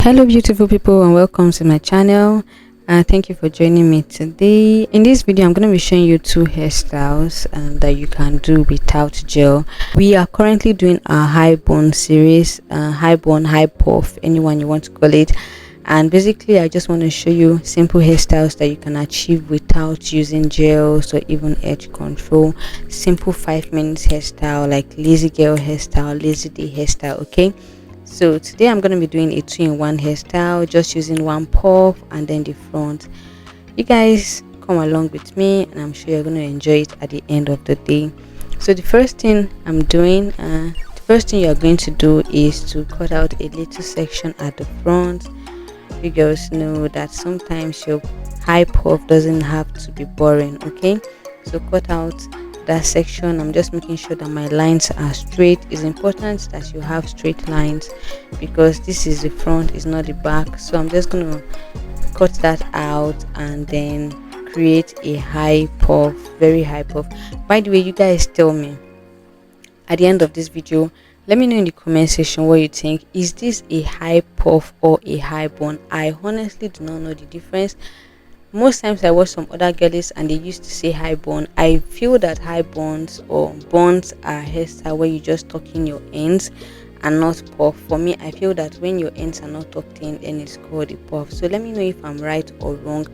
Hello beautiful people and welcome to my channel. Thank you for joining me today. In this video I'm going to be showing you two hairstyles that you can do without gel. We are currently doing a high bun series, high bun, high puff, anyone you want to call it. And basically I just want to show you simple hairstyles that you can achieve without using gels or even edge control. Simple 5 minutes hairstyle like lazy girl hairstyle, lazy day hairstyle. Okay, so today I'm going to be doing a 2-in-1 hairstyle, just using one puff and then the front. You guys come along with me and I'm sure you're going to enjoy it at the end of the day. So the first thing you're going to do is to cut out a little section at the front. You girls know that sometimes your high puff doesn't have to be boring. Okay, so cut out that section. I'm just making sure that my lines are straight. It's important that you have straight lines because this is the front, is not the back. So I'm just gonna cut that out and then create a high puff, very high puff. By the way, you guys tell me at the end of this video, let me know in the comment section what you think. Is this a high puff or a high bun? I honestly do not know the difference. Most times I watch some other girlies and they used to say high bun. I feel that high buns or buns are hairstyle where you just tuck in your ends and not puff. For me, I feel that when your ends are not tucked in, then it's called a puff. So let me know if I'm right or wrong.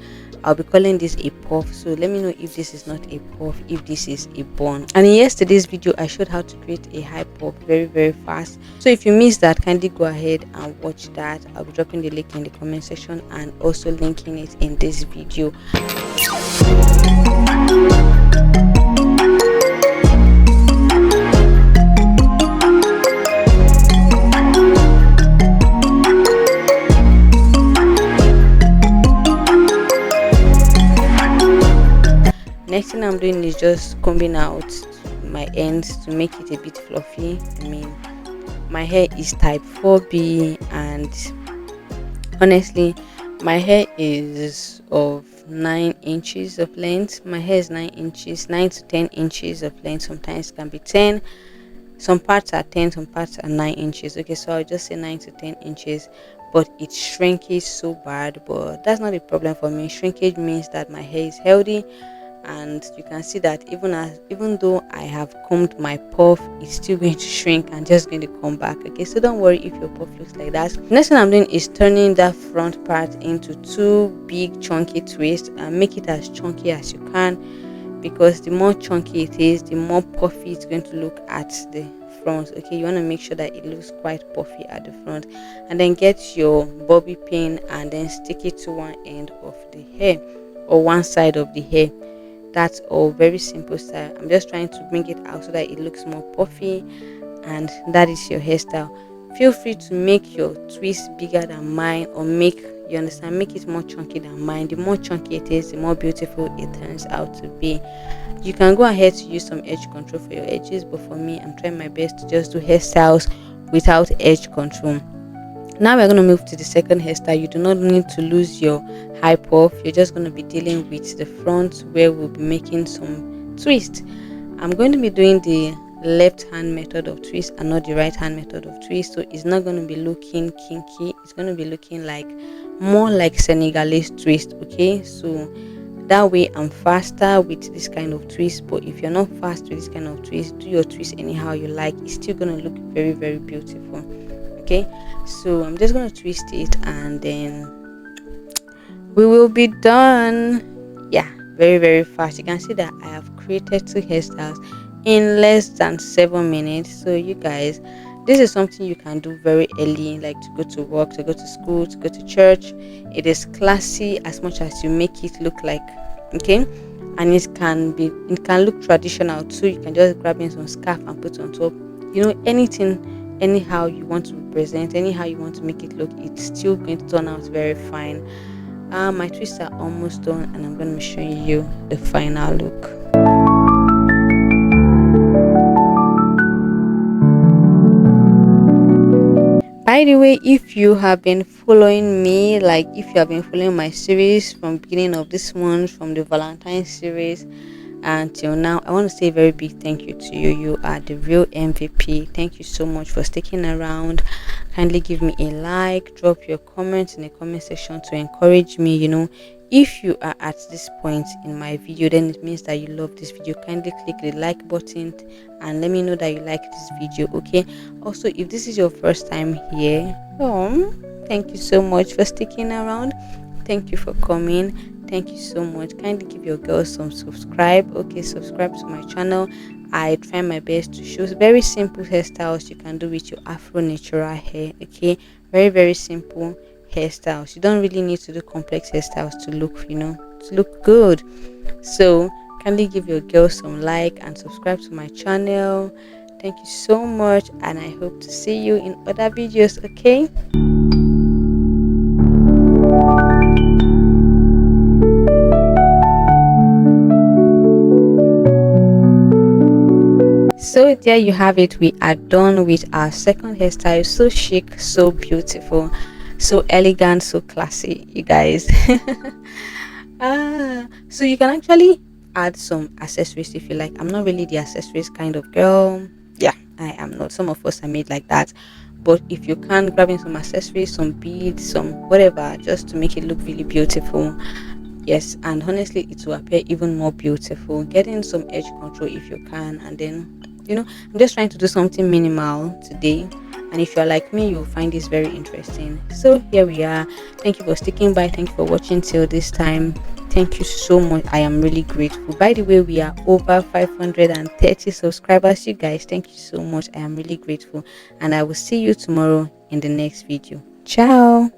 I'll be calling this a puff, so let me know if this is not a puff, if this is a bun. And in yesterday's video I showed how to create a high puff very fast. So if you missed that, kindly go ahead and watch that. I'll be dropping the link in the comment section and also linking it in this video. Next thing I'm doing is just combing out my ends to make it a bit fluffy. I mean, my hair is type 4B and honestly my hair is of 9 inches of length. My hair is 9 inches, 9 to 10 inches of length. Sometimes it can be 10, some parts are 10, some parts are 9 inches. Okay, so I'll just say 9 to 10 inches, but it shrinkage so bad, but that's not a problem for me. Shrinkage means that my hair is healthy. And you can see that even though I have combed my puff, it's still going to shrink and just going to come back. Okay, so don't worry if your puff looks like that. Next thing I'm doing is turning that front part into 2 big chunky twists and make it as chunky as you can, because the more chunky it is, the more puffy it's going to look at the front. Okay, you want to make sure that it looks quite puffy at the front, and then get your bobby pin and then stick it to one end of the hair or one side of the hair. That's all, very simple style. I'm just trying to bring it out so that it looks more puffy, and that is your hairstyle. Feel free to make your twist bigger than mine, or make it more chunky than mine. The more chunky it is, the more beautiful it turns out to be. You can go ahead to use some edge control for your edges, but for me, I'm trying my best to just do hairstyles without edge control. Now we're going to move to the second hairstyle. You do not need to lose your high puff. You're just going to be dealing with the front, where we'll be making some twist. I'm going to be doing the left hand method of twist and not the right hand method of twist, so it's not going to be looking kinky. It's going to be looking like more like Senegalese twist. Okay, so that way I'm faster with this kind of twist. But if you're not fast with this kind of twist, do your twist anyhow you like. It's still going to look very beautiful. Okay, so I'm just going to twist it and then we will be done. Yeah, very fast. You can see that I have created 2 hairstyles in less than 7 minutes. So you guys, this is something you can do very early, like to go to work, to go to school, to go to church. It is classy as much as you make it look like. Okay, and it can look traditional too. You can just grab in some scarf and put on top, anyhow you want to present, anyhow you want to make it look, it's still going to turn out very fine. My twists are almost done and I'm going to be showing you the final look. By the way, if you have been following me, if you have been following my series from beginning of this month, from the Valentine's series, Until now, I want to say a very big thank you to you. You are the real MVP. Thank you so much for sticking around. Kindly give me a like, drop your comments in the comment section to encourage me. If you are at this point in my video, then it means that you love this video. Kindly click the like button and let me know that you like this video. Okay, also, if this is your first time here, thank you so much for sticking around. Thank you for coming. Thank you so much. Kindly give your girls some subscribe. Okay, subscribe to my channel. I try my best to show very simple hairstyles you can do with your afro natural hair. Okay, very, very simple hairstyles. You don't really need to do complex hairstyles to look good. So kindly give your girls some like and subscribe to my channel. Thank you so much, and I hope to see you in other videos. Okay. So there you have it. We are done with our second hairstyle. So chic, so beautiful, so elegant, so classy, you guys. So you can actually add some accessories if you like. I'm not really the accessories kind of girl. Yeah, I am not. Some of us are made like that. But if you can, grab in some accessories, some beads, some whatever, just to make it look really beautiful. Yes, and honestly, it will appear even more beautiful. Get in some edge control if you can, and then I'm just trying to do something minimal today. And if you're like me, you'll find this very interesting. So here we are. Thank you for sticking by. Thank you for watching till this time. Thank you so much. I am really grateful. By the way, we are over 530 subscribers. You guys, thank you so much. I am really grateful. And I will see you tomorrow in the next video. Ciao.